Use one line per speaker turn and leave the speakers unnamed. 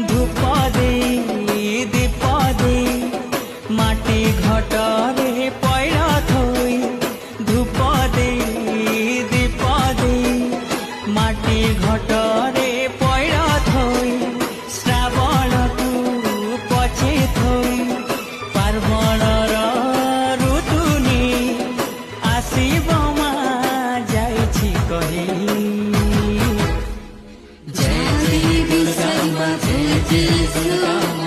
ধূপ দেই দীপ দেই মাটি ঘটরে পয়রা থই ধূপ দেই দীপ দেই মাটি ঘটরে পয়রা থই শ্রাবণকু পছে থই পার্বণর ঋতু নি আসিব মা যাইছি কহি
जय जय दुर्गा माँ जय जय दुर्गा माँ